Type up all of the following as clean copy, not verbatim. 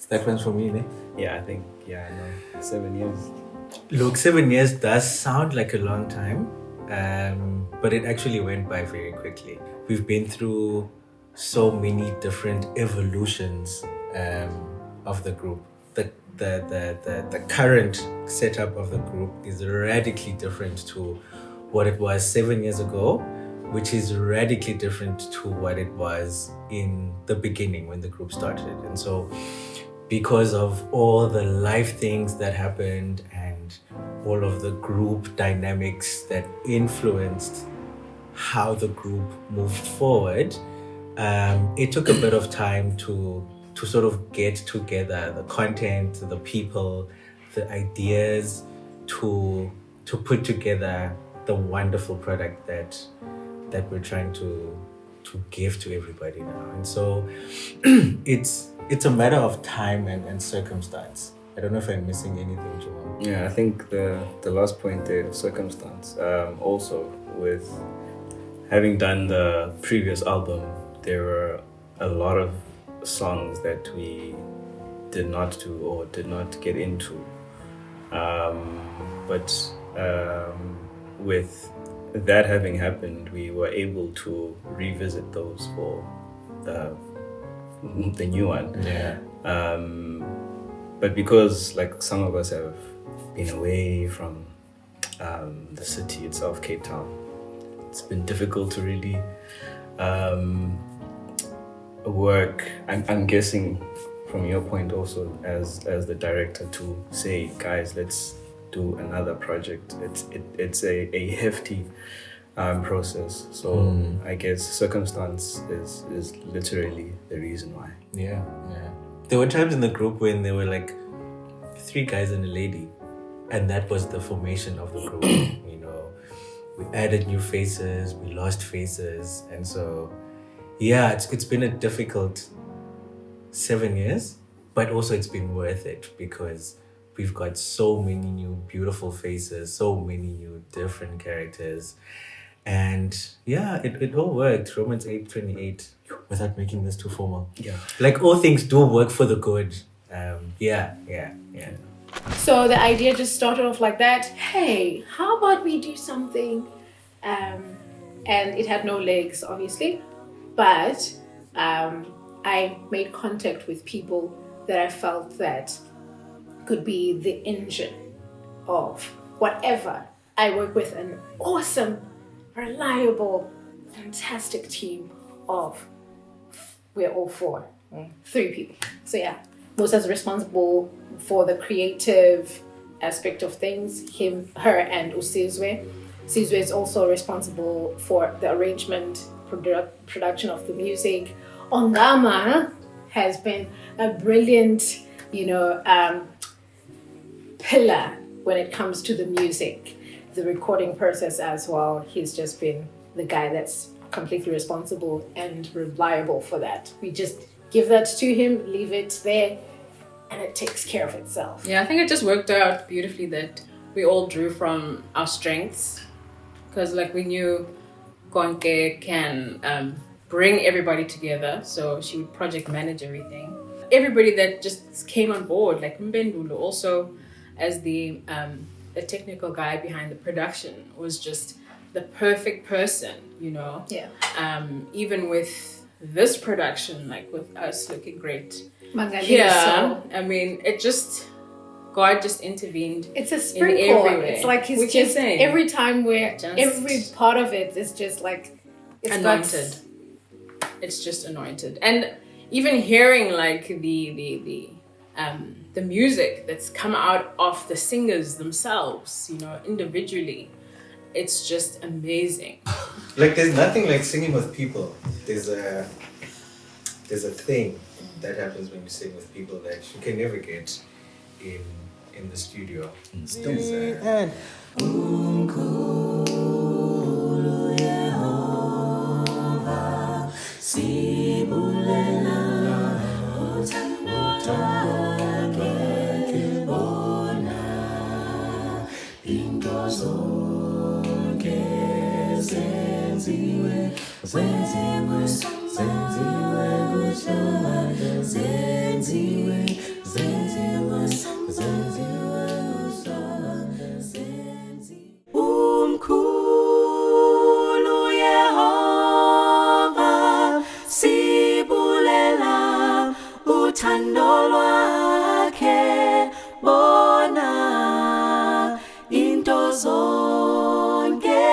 That one's for me, ne? Yeah, I think, I know. 7 years. Look, 7 years does sound like a long time, but it actually went by very quickly. We've been through so many different evolutions of the group. The current setup of the group is radically different to what it was 7 years ago, which is radically different to what it was in the beginning when the group started. And so because of all the life things that happened and all of the group dynamics that influenced how the group moved forward, it took a bit of time to sort of get together the content, the people, the ideas to put together the wonderful product that we're trying to give to everybody now. And so it's a matter of time and circumstance. I don't know if I'm missing anything, Joel. Yeah, I think the last point there, circumstance. Also, with having done the previous album, there were a lot of songs that we did not do or did not get into. But with that having happened, we were able to revisit those for the new one. Yeah. But because like some of us have been away from the city itself, Cape Town, it's been difficult to really work. I'm guessing from your point also as the director to say, guys, let's do another project. It's a hefty process. So I guess circumstance is literally the reason why. Yeah. There were times in the group when there were like 3 guys and a lady, and that was the formation of the group. We added new faces, we lost faces, and so yeah, it's been a difficult 7 years, but also it's been worth it because we've got so many new beautiful faces, so many new different characters. And yeah, it all worked. Romans 8:28, without making this too formal. Yeah. Like all things do work for the good. Yeah. So the idea just started off like that. Hey, how about we do something? And it had no legs, obviously. But I made contact with people that I felt that could be the engine of whatever. I work with an awesome, reliable, fantastic team of, we're all 3 people. So yeah, Musa's responsible for the creative aspect of things, him, her, and Usizwe. Sizwe is also responsible for the arrangement, production of the music. Ongama has been a brilliant, pillar when it comes to the music, the recording process as well. He's just been the guy that's completely responsible and reliable for that. We just give that to him, leave it there, and it takes care of itself. Yeah, I think it just worked out beautifully that we all drew from our strengths, because like we knew Konke can bring everybody together, so she would project manage everything. Everybody that just came on board, like Mbendulo also as the technical guy behind the production, was just the perfect person, Yeah. Even with this production, like with us looking great. Yeah. I mean, God just intervened. It's a sprinkle. It's like he's just every time every part of it is just like it's anointed. It's just anointed. And even hearing like the music that's come out of the singers themselves, individually, it's just amazing. Like there's nothing like singing with people. There's a thing that happens when you sing with people that you can never get in the studio. Umkhulu Yehova sibulela uthando lwakhe bona into zonke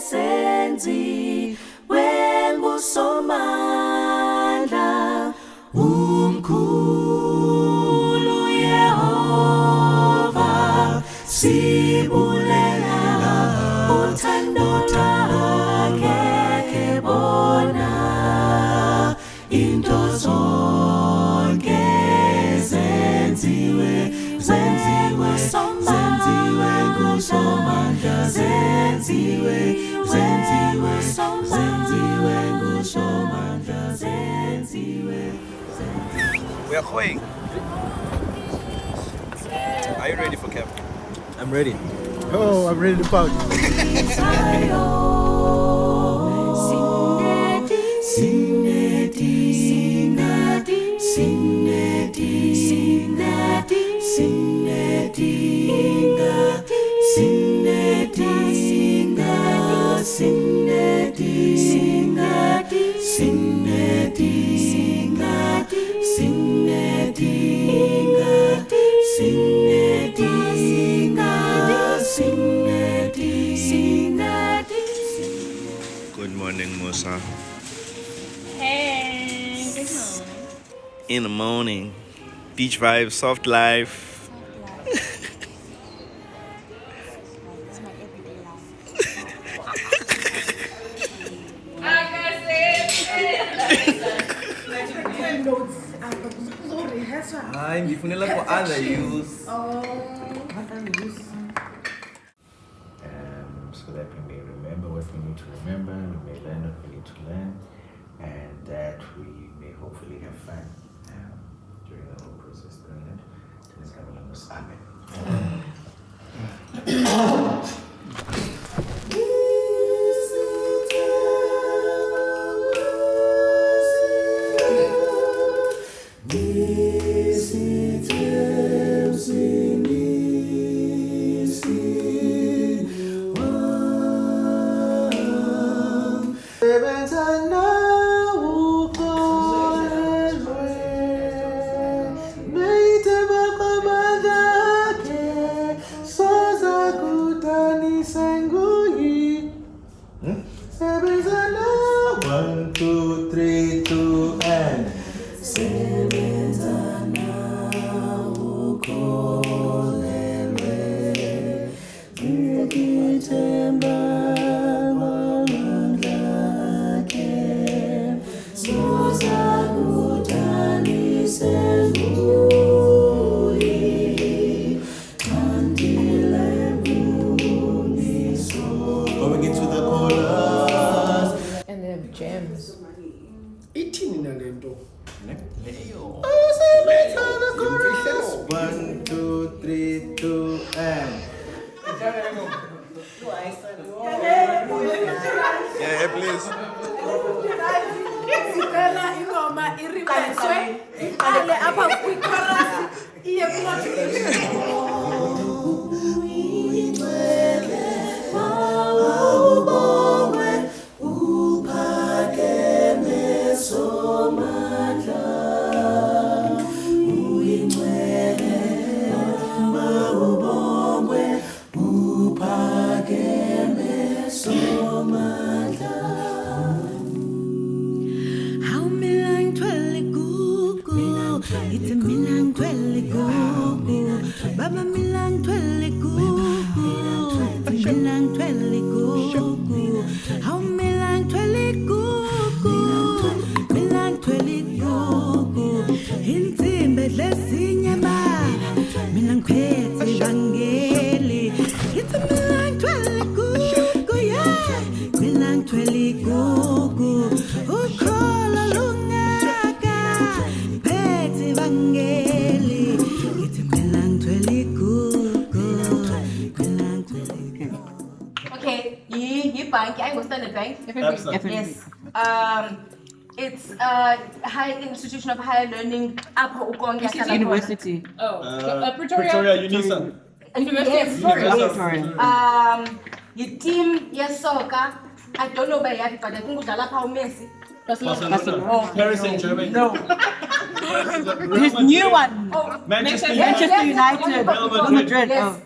senziwe ngusomandla umkhulu Yehova sibulela uthando lwakhe bona into zonke zenziwe ngusomandla zenziwe ngusomandla zenziwe. We are going. Are you ready for camp? I'm ready. Oh, I'm ready to pout. Good morning, Musa. Hey, good morning. In the morning. Beach vibes, soft life. I'm definitely for other use. So that we may remember what we need to remember, we may learn what we need to learn, and that we may hopefully have fun during the whole process. Brilliant. Amen. One, two, three, two, and when we get to the chorus. And they have gems. One, two, three, two, and Yeah, please. Sicela ingoma iribeswe iqale apha kwi-chorus iye How milang twelve gugu, it's a milang twelve gugu, Baba milang twelve gugu, milang twelve gugu, how milang twelve gugu, milang twelve gugu, insimbe lesinyama, milang kwezi vangeli, it's a milang twelve gugu, yeah, milang twelve gugu. Ukhola lungaka phethe vangeli ithi milang twelve gugu milang twelve. Okay, yi bank, I go Standard Bank. Absolutely. Yes. It's a high institution of higher learning. University. Pretoria. Unison. Yes, Victoria. the team, yes, soccer. I don't know by yet, but I think Udala Messi. Barcelona. Paris Saint-Germain. No. His new one. Manchester Manchester United. Real Madrid. Yes.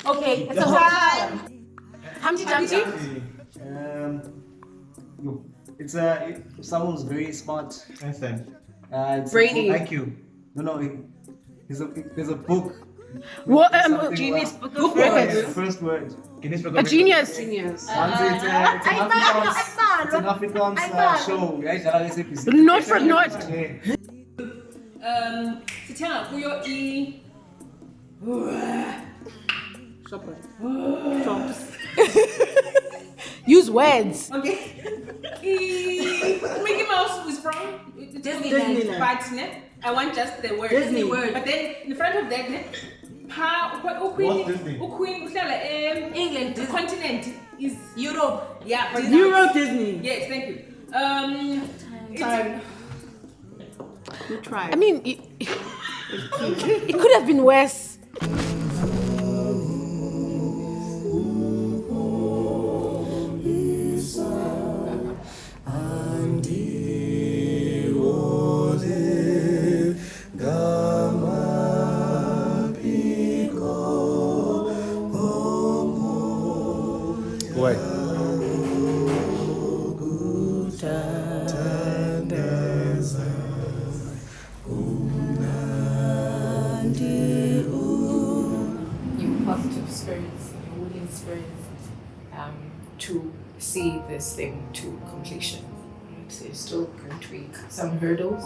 Okay, it's a hotel. Humpty Dumpty. It's someone who's very smart. Einstein. It's Brady. IQ. There's a book. What? Genius Book of Records. First word. Guinness Book A of genius. It's an Afrikaans show. Not for not. Sithenga kuyo Use words. Okay. Mickey Mouse was from Disneyland. But ne, I want just the word. Disney word. But then in front of that, ne, Walt Disney. Queen England, the Disney. continent is Europe. yeah. Euro Disney. Yes, thank you. Time. We tried. I mean, it could have been worse. Why? You positive spirits, you willing spirits, to see this thing to completion. Right? So there's still going to be some hurdles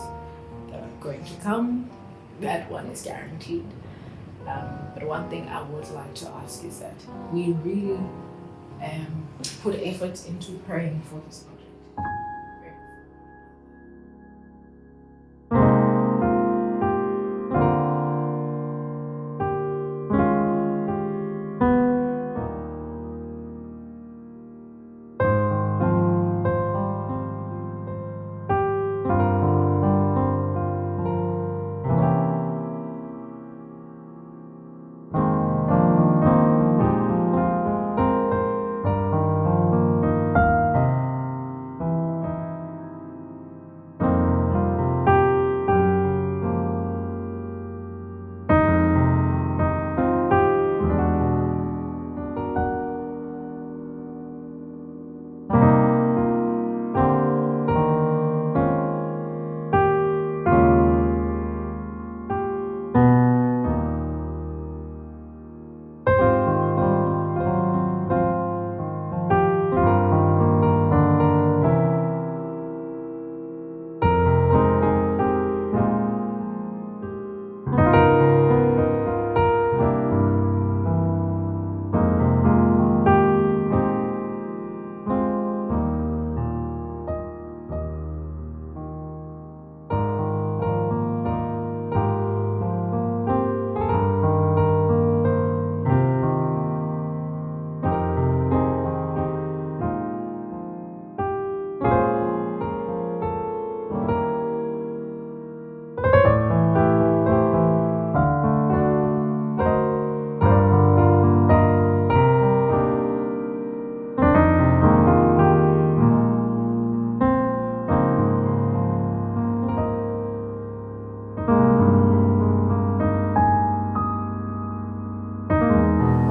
that are going to come. That one is guaranteed. But one thing I would like to ask is that we really put effort into praying for this project.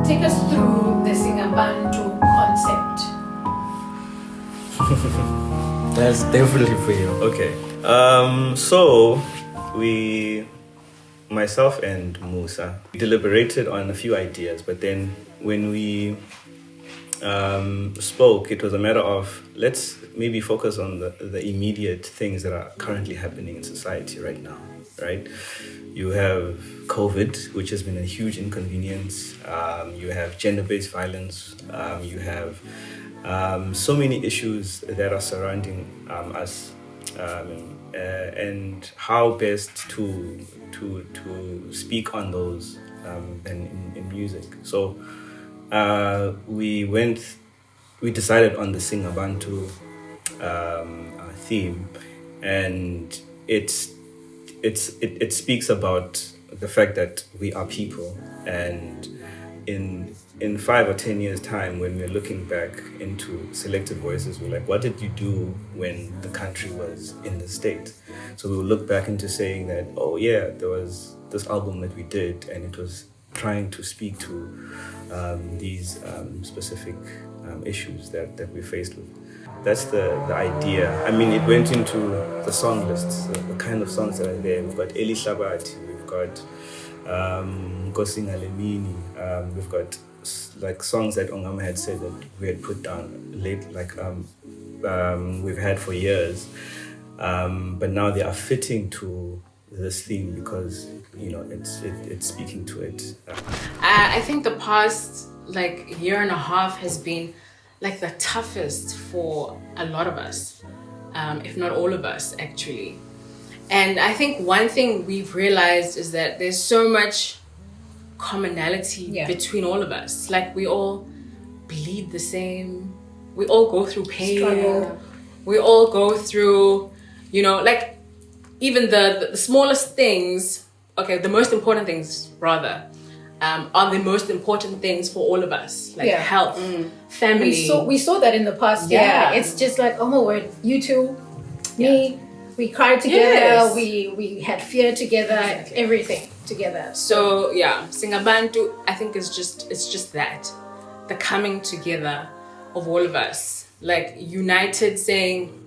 Take us through the Singabantu concept. That's definitely for you. Okay. So we, myself and Musa, deliberated on a few ideas, but then when we spoke, it was a matter of let's maybe focus on the immediate things that are currently happening in society right now, right? You have COVID, which has been a huge inconvenience. You have gender-based violence. You have so many issues that are surrounding us, and how best to speak on those in music. So we decided on the Singabantu theme, and it speaks about the fact that we are people, and in 5 or 10 years time, when we're looking back into Selected Voices, we're like, what did you do when the country was in the state? So we'll look back into saying that, oh yeah, there was this album that we did, and it was trying to speak to these specific issues that we're faced with. That's the idea. I mean, it went into the song lists, the kind of songs that are there. We've got Eli Shabati, we've got Nkosi Ngalemini, we've got like songs that Ongama had said that we had put down late, like we've had for years, but now they are fitting to this theme because it's speaking to it. I think the past like year and a half has been like the toughest for a lot of us, if not all of us actually. And I think one thing we've realized is that there's so much commonality between all of us. Like we all bleed the same, we all go through pain, struggle. We all go through, like even the smallest things, okay, the most important things rather, are the most important things for all of us, like health, family. We saw that in the past. Yeah, it's just like, oh my word, you two, me, we cried together, we had fear together, everything together. So yeah, Singabantu, I think it's just that, the coming together of all of us, like united, saying,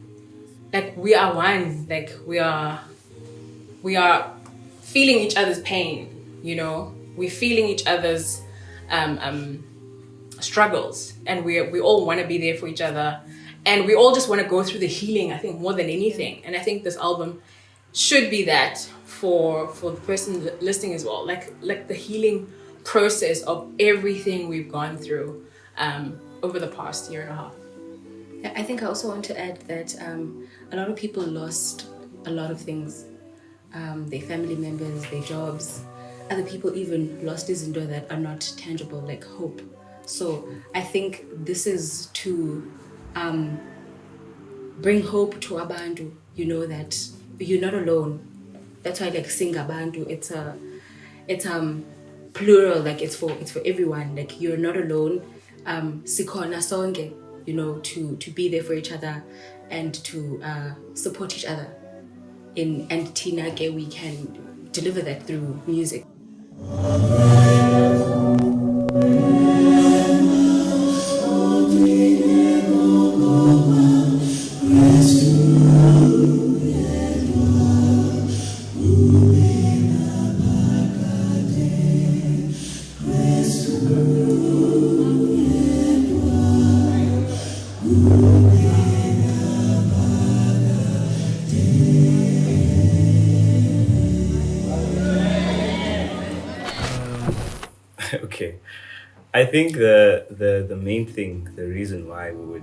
like we are one, like we are feeling each other's pain, we're feeling each other's struggles, and we all want to be there for each other, and we all just want to go through the healing, I think, more than anything. And I think this album should be that for the person listening as well, like the healing process of everything we've gone through over the past year and a half. I think I also want to add that a lot of people lost a lot of things, their family members, their jobs. Other people even lost izinto that are not tangible, like hope. So I think this is to bring hope to Abantu, that you're not alone. That's why like Singabantu, it's plural, like it's for everyone. Like you're not alone. Sikhona sonke, to be there for each other and to support each other. And Tina, we can deliver that through music. Okay, I think the main thing, the reason why we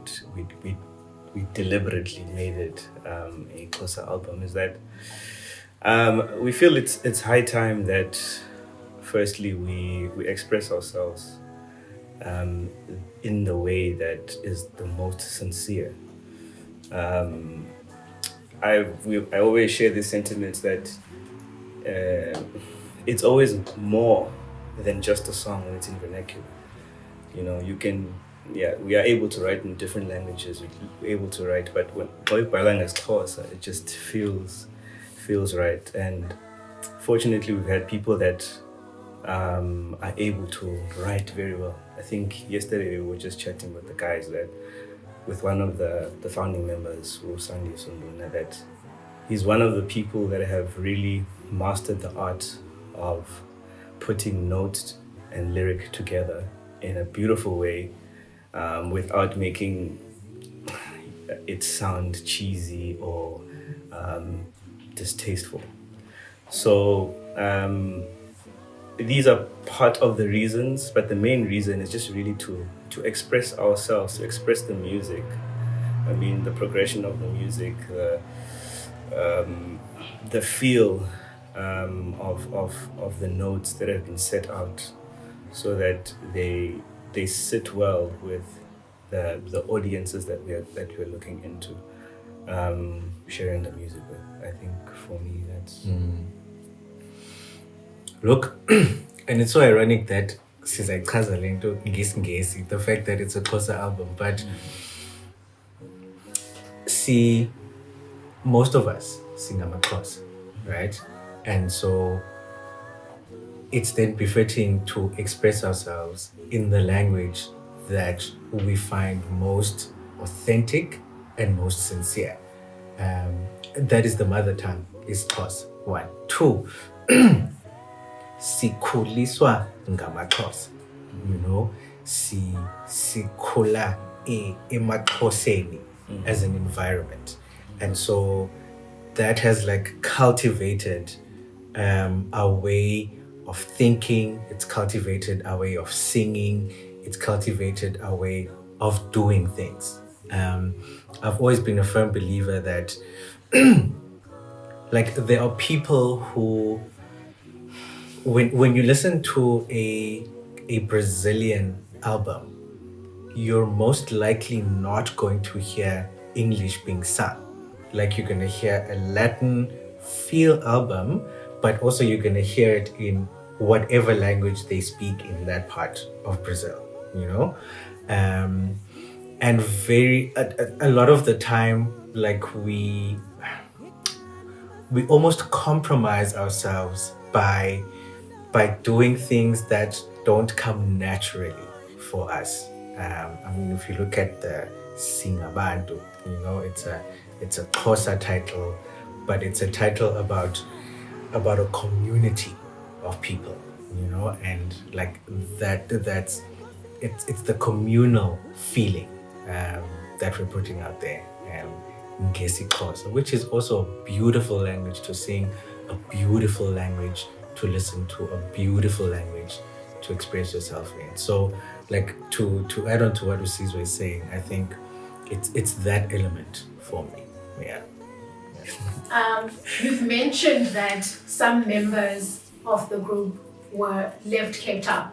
deliberately made it a closer album is that we feel it's high time that firstly we express ourselves in the way that is the most sincere. I always share this sentiment that it's always more than just a song when it's in vernacular. We are able to write in different languages, we're able to write, but when Xhosa is Xhosa, it just feels right. And fortunately, we've had people that are able to write very well. I think yesterday we were just chatting with the guys with one of the founding members, Sandi Sunduna, that he's one of the people that have really mastered the art of putting note and lyric together in a beautiful way, without making it sound cheesy or distasteful. So these are part of the reasons, but the main reason is just really to express ourselves, to express the music. I mean, the progression of the music, the feel of the notes that have been set out, so that they sit well with the audiences that we're looking into. sharing the music with. I think for me, that's Look, and it's so ironic that sizayichaza le nto ngesi, the fact that it's a Xhosa album, but see, most of us sing amaXhosa, right? And so it's then befitting to express ourselves in the language that we find most authentic and most sincere. That is the mother tongue, is Xhosa. 1. 2, sikhuliswa ngamaXhosa. You know, sikhula emaXhoseni as an environment. And so that has like cultivated our way of thinking, it's cultivated our way of singing, it's cultivated our way of doing things. I've always been a firm believer that like there are people who, when you listen to a Brazilian album, you're most likely not going to hear English being sung. Like you're gonna hear a Latin feel album, but also you're gonna hear it in whatever language they speak in that part of Brazil, you know? And a lot of the time, like we almost compromise ourselves by doing things that don't come naturally for us. I mean, if you look at the Singabantu, you know, it's a Xhosa title, but it's a title about a community of people, you know, and like that's it's the communal feeling that we're putting out there. Ngesi Xhosa, which is also a beautiful language to sing, a beautiful language to listen to, a beautiful language to express yourself in. So like to add on to what Usizwe is saying, I think it's that element for me. Yeah. You've mentioned that some members of the group were left Cape Town.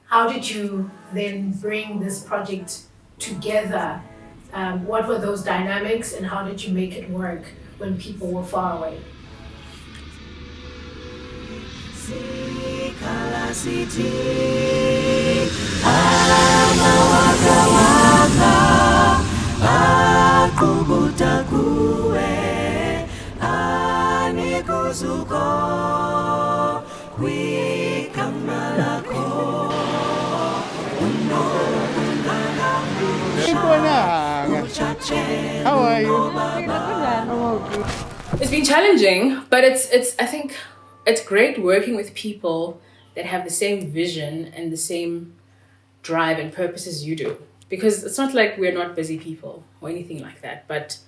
How did you then bring this project together? What were those dynamics and how did you make it work when people were far away? How are you? It's been challenging, but it's I think it's great working with people that have the same vision and the same drive and purpose as you do. Because it's not like we're not busy people or anything like that, but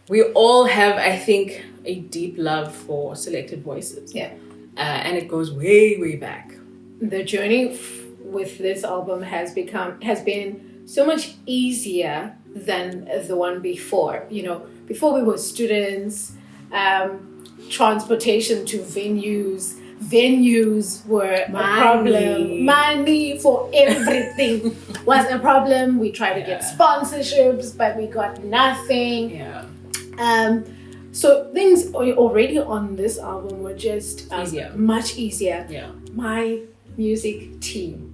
we all have, I think, a deep love for selected voices. Yeah. And it goes way, way back. The journey with this album has been so much easier than the one before. You know, before we were students, transportation to venues were a problem. Money for everything was a problem. We tried to get sponsorships, but we got nothing. Yeah. So things already on this album were just much easier. Yeah. My music team,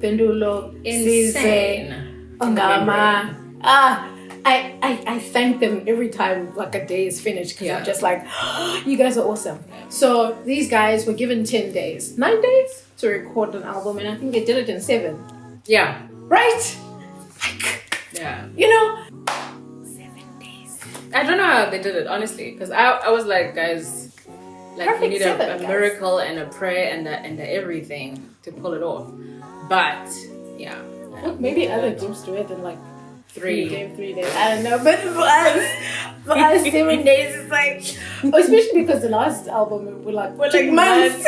Pendulo, Insane. Ongama. I thank them every time like a day is finished because I'm just like, you guys are awesome. So these guys were given 9 days to record an album, and I think they did it in 7. Yeah. Right? Like, yeah. You know, 7 days. I don't know how they did it, honestly, because I was like, guys, like Perfect we need a 7, miracle and a prayer and a everything to pull it off. But yeah. Maybe other groups do it in like 3 days. I don't know, but for us 7 days is like, especially because the last album we're like months.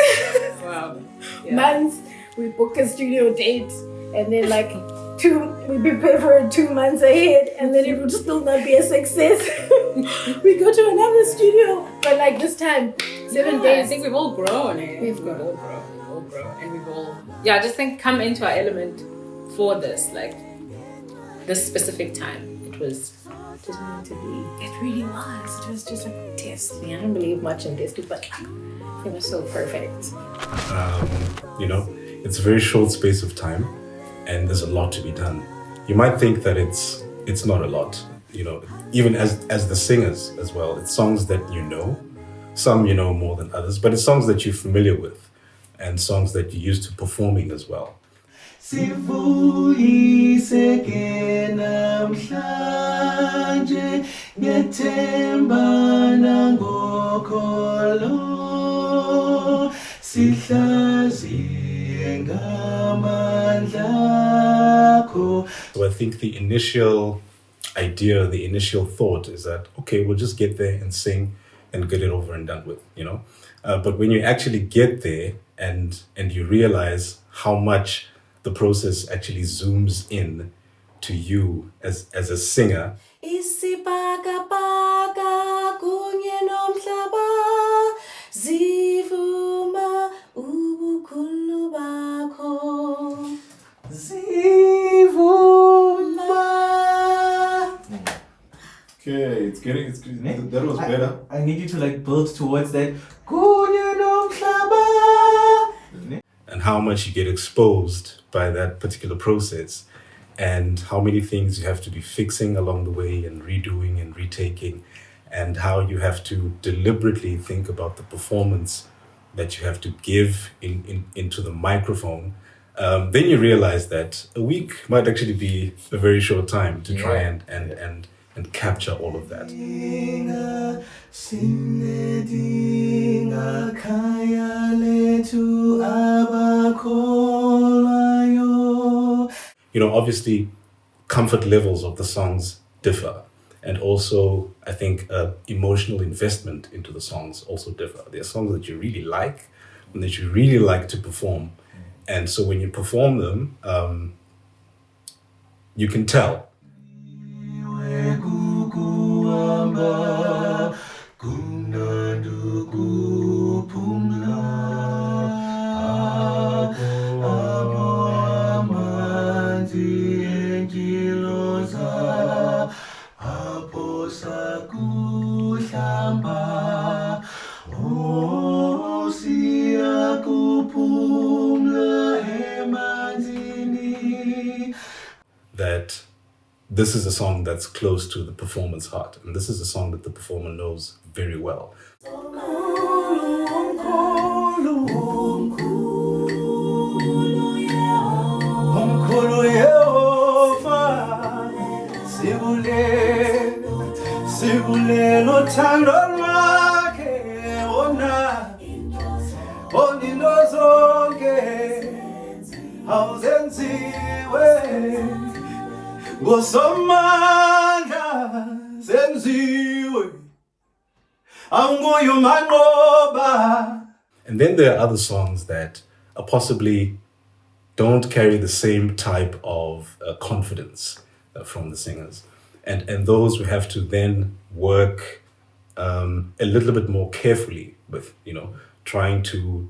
Wow. Yeah. Months. We book a studio date and then like we prepare for it 2 months ahead, and then it would still not be a success. We go to another studio, but like this time 7 days. I think we've all grown. We've all grown, and we've all I just think come into our element for this, like this specific time. It was it meant to be. It really was. It was just like destiny. I don't believe much in destiny, but it was so perfect. It's a very short space of time, and there's a lot to be done. You might think that it's not a lot, even as the singers as well. It's songs that you know, some you know more than others, but it's songs that you're familiar with, and songs that you're used to performing as well. Sivuyiseke namhlanje ngethemba nangokholo sihlaziye ngamandla akho. So I think the initial idea, the initial thought is that, okay, we'll just get there and sing and get it over and done with, But when you actually get there and you realize how much the process actually zooms in to you as a singer. Isibhakabhaka kunye nomhlaba zivuma ubukhulu bakho. Zivuma. Okay, it's getting. That was better. I need you to build towards that. Kunye nomhlaba. And how much you get exposed by that particular process, and how many things you have to be fixing along the way and redoing and retaking, and how you have to deliberately think about the performance that you have to give into the microphone. Then you realize that a week might actually be a very short time to try and capture all of that. Obviously, comfort levels of the songs differ. And also, I think emotional investment into the songs also differ. There are songs that you really like and that you really like to perform. And so when you perform them, you can tell. That this is a song that's close to the performer's heart, and this is a song that the performer knows very well. And then there are other songs that are possibly don't carry the same type of confidence from the singers. And those we have to then work a little bit more carefully with, trying to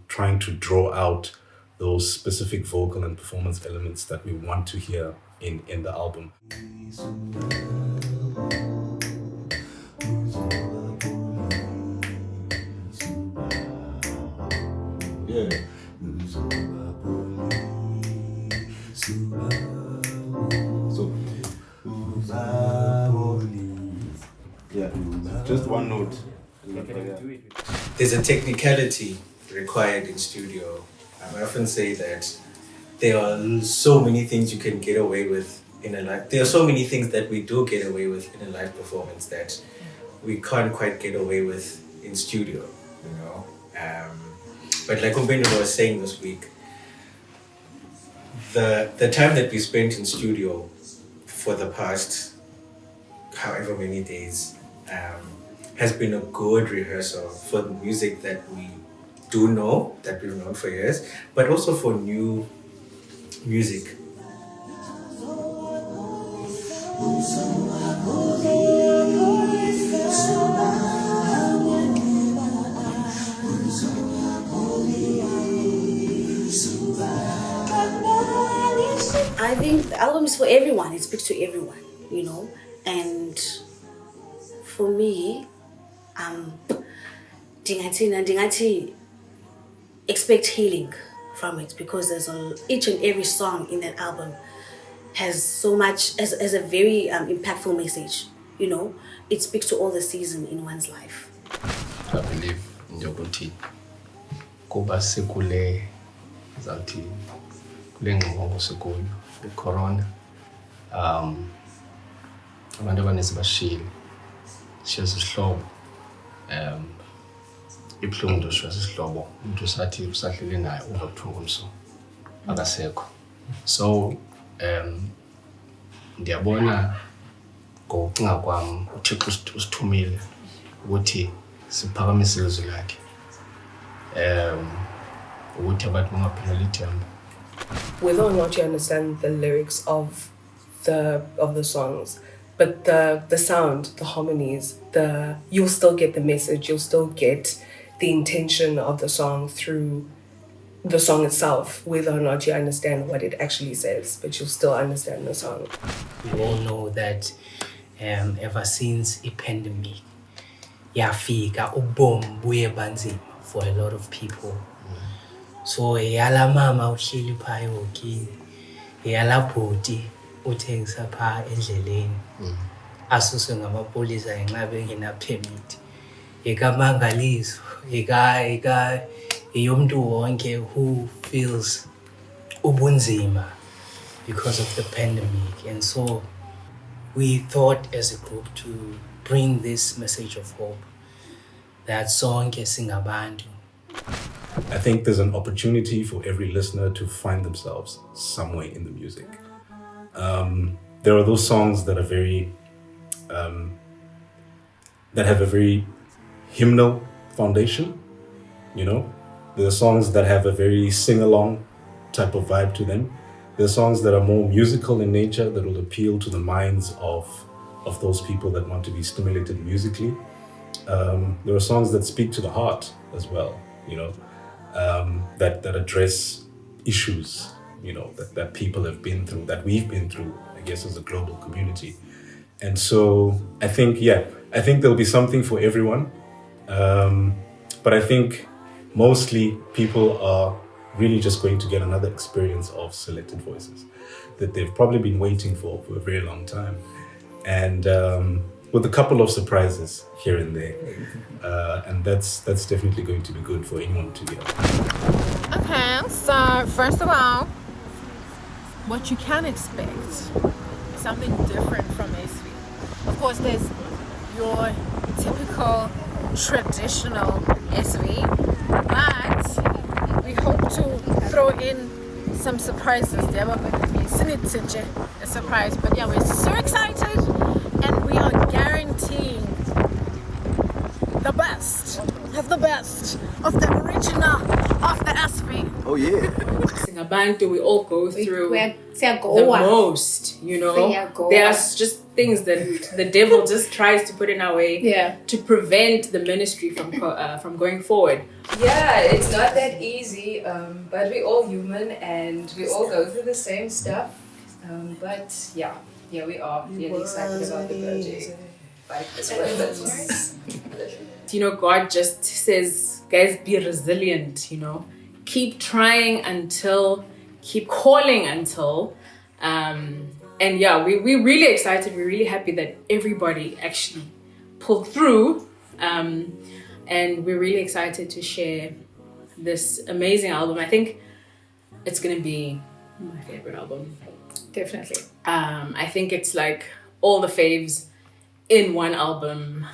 draw out those specific vocal and performance elements that we want to hear in the album. Yeah. So, yeah, just one note. There's a technicality required in studio. I often say that there are so many things you can get away with in a live. There are so many things that we do get away with in a live performance that we can't quite get away with in studio, But like Umbendo was saying this week, the time that we spent in studio for the past however many days has been a good rehearsal for the music that we do know, that we've known for years, but also for new music. I think the album is for everyone. It speaks to everyone, and for me, ndingathi expect healing from it, because there's each and every song in that album has so much as a very impactful message. You know, it speaks to all the season in one's life. I believe njokuthi kuba sikule zathi kule ngqondo sikuyo icorona abantu abaninzi bashiyile sihlobo ibuhlungu nje sihlobo umuntu sathi usahlele naye uzobuthunga umso akasekho. So ndiyabona ngokucinga kwami uThixo usithumile ukuthi siphakamise ilizwi lakhe ukuthi abantu bangapheleli ithemba. Whether or not you understand the lyrics of the songs, but the sound, the harmonies, you'll still get the message, you'll still get the intention of the song through the song itself, whether or not you understand what it actually says, but you'll still understand the song. We all know that ever since the pandemic, yafika ubomi buye banzima for a lot of people. So yala mama uhleli phayo ki, yala bhoti uthengisa pha endleleni. Asuswe ngamapolisa ngenxa bengena permit. Ikamangaliso, yomntu wonke who feels ubunzima because of the pandemic. And so we thought as a group to bring this message of hope, that sonke Singabantu. I think there's an opportunity for every listener to find themselves somewhere in the music. There are those songs that are very, that have a very hymnal foundation, you know. There are songs that have a very sing-along type of vibe to them. There are songs that are more musical in nature that will appeal to the minds of those people that want to be stimulated musically. There are songs that speak to the heart as well, you know, that address issues, you know, that people have been through, that we've been through, I guess, as a global community. And so I think there'll be something for everyone. But I think mostly people are really just going to get another experience of selected voices that they've probably been waiting for a very long time. And with a couple of surprises here and there. And that's definitely going to be good for anyone to hear. Okay, so first of all, what you can expect, something different from SV. Of course, there's your typical traditional SV, but we hope to throw in some surprises. A surprise, but yeah, we're so excited and we are guaranteeing the best of the original of the SV. Oh yeah. Singabantu, we all go through the most, you know. There's just things that the devil just tries to put in our way to prevent the ministry from going forward. Yeah, it's not that easy, but we're all human and we all go through the same stuff. But yeah, we are really excited about the project. You know, God just says, guys, be resilient, you know. Keep trying keep calling until. And yeah, we're really excited. We're really happy that everybody actually pulled through. And we're really excited to share this amazing album. I think it's going to be my favorite album. Definitely. I think it's like all the faves in one album.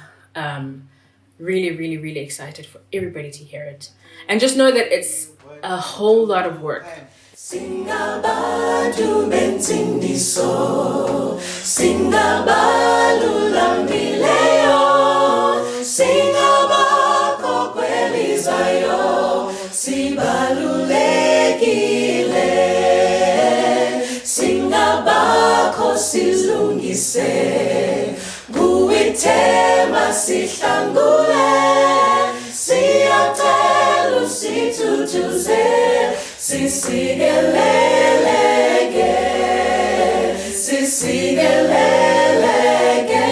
Really, really, really excited for everybody to hear it. And just know that it's a whole lot of work. Singabantu bensindiso, singabalulambileyo, singabakho kwelizayo, sibalulekile, singabakho silungise, kuwithema sihlangule, siyacela usithutuze, sisikeleleke, sisikeleleke,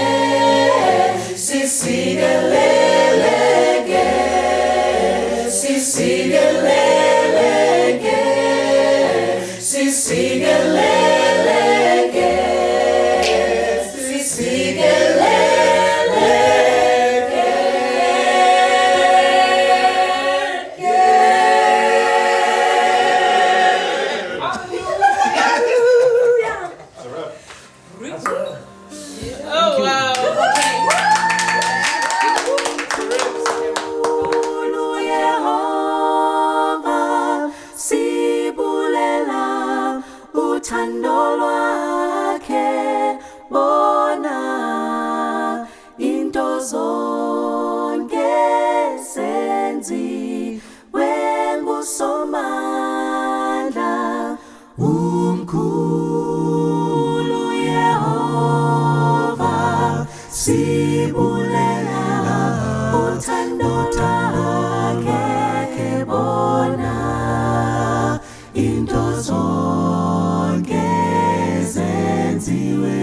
sisikeleleke, Oh wow. Yehova sibulela uthando lwakhe bona into zonke zenziwe ngusomandla umkhulu Yehova sibulela uthando lwakhe bona into zonke zenziwe